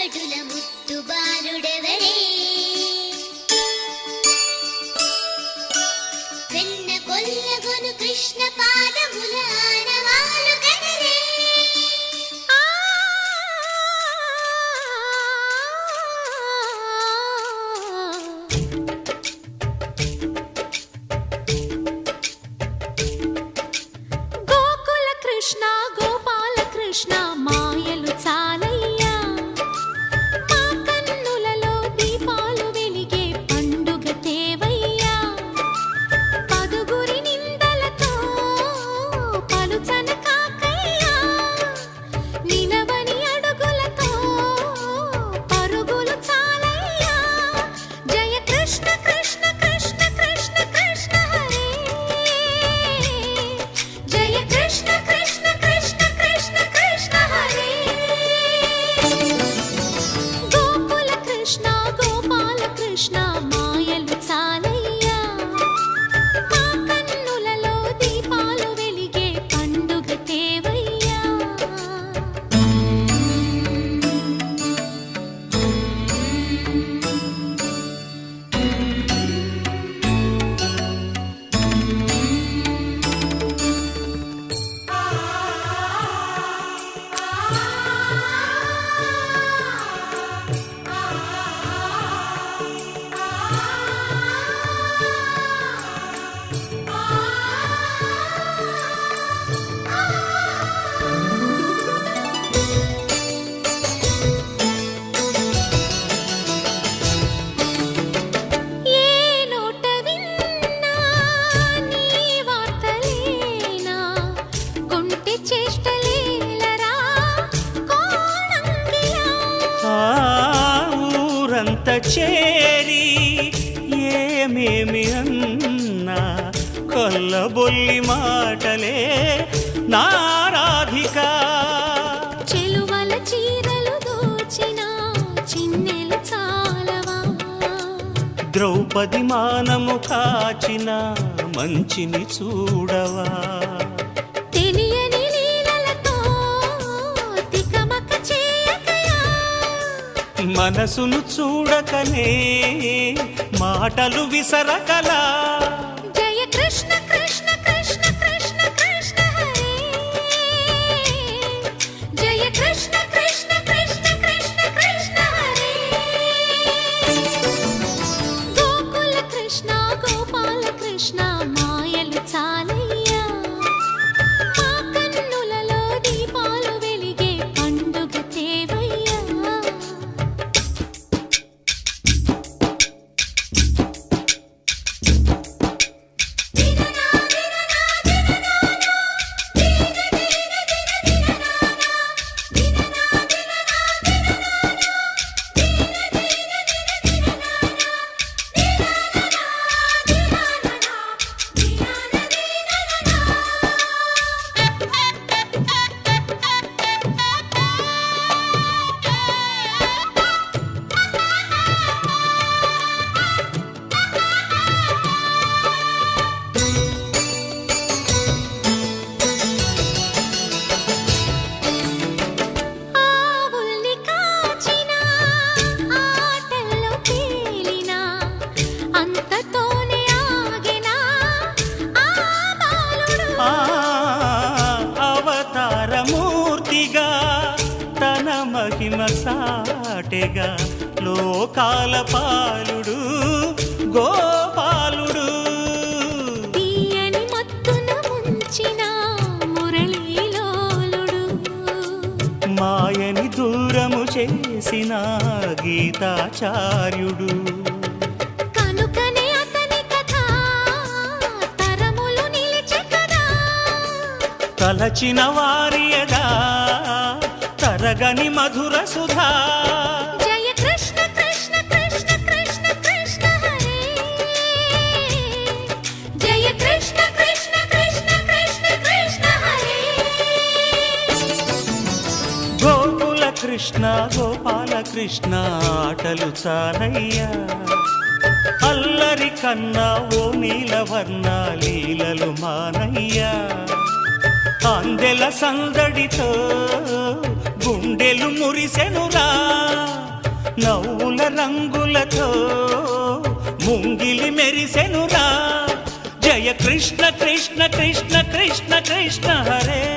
పగడుల ముత్తు బాలుడెవరే వెన్న కొల్లగొను కృష్ణ పాదముల ఆనవాలు కనరే గోకుల కృష్ణ గోపాల కృష్ణ మాయలు చాలయ్యా మా కన్నులలో దీపాలు వెలిగే పండుగ తేవయ్యా పదుగురి నిందలతో పలుచన కాకయ్యా నిలవని అడుగులతో పరుగులు చాలయ్యా జయ కృష్ణ కృష్ణ కృష్ణ కృష్ణ కృష్ణ హరే జయ కృష్ణ కృష్ణ కృష్ణ కృష్ణ కృష్ణ హరే గోకుల కృష్ణ గోపాల కృష్ణ మాయలు చాలయ్యా మా కన్నులలో దీపాలు వెలిగే పండుగ తేవయ్యా ఏ నోట విన్నా నీ వార్తలేనా కొంటె చేష్టలేలరా కోణంగిలా ఆ ఊరంత చేరి ఏమేమి అన్నా కొల్లబొల్లి మాటలే నారాధిక చెలువల చీరలు దోచిన చిన్నెలు చాలవా ద్రౌపది మానము కాచిన మంచిని చూడవా తెలియని లీలలతో తికమక చేయకయా మనసును చూడకనే మాటలు విసరకలా జయ కృష్ణ కృష్ణ కృష్ణ కృష్ణ కృష్ణ హరే జయ కృష్ణ కృష్ణ కృష్ణ కృష్ణ కృష్ణ హరే గోకుల కృష్ణ గోపాల కృష్ణ మాయలు చాలయ్యా మా కన్నులలో దీపాలు వెలిగే పండుగ తేవయ్యా ఆవుల్ని కాచిన ఆటల్లో తేలిన అంతతోనే ఆగిన ఆ బాలుడు ఆ అవతారమూర్తిగా తన మహిమ సాటెగా లోకాల పాలుడు గోపాలుడు తీయని మత్తున ముంచిన మురళీలోలుడు మాయని దూరము చేసిన గీతాచార్యుడు కనుకనే అతని కథ తరములు నిలిచె కదా తలచిన వారియగా తరగని మధుర సుధా జయ కృష్ణ కృష్ణ కృష్ణ కృష్ణ కృష్ణ హరే జయ కృష్ణ కృష్ణ కృష్ణ కృష్ణ కృష్ణ హరే గోకుల కృష్ణ గోపాల కృష్ణ ఆటలు చాలయ్యా అల్లరి కన్నా ఓ నీలవర్ణ లీలలు మానయ్యా అందెల సందడితో గుండెలు మురిసెనురా రంగులతో ముంగిలి మెరిసెనురా. జయ కృష్ణ కృష్ణ కృష్ణ కృష్ణ కృష్ణ హరే.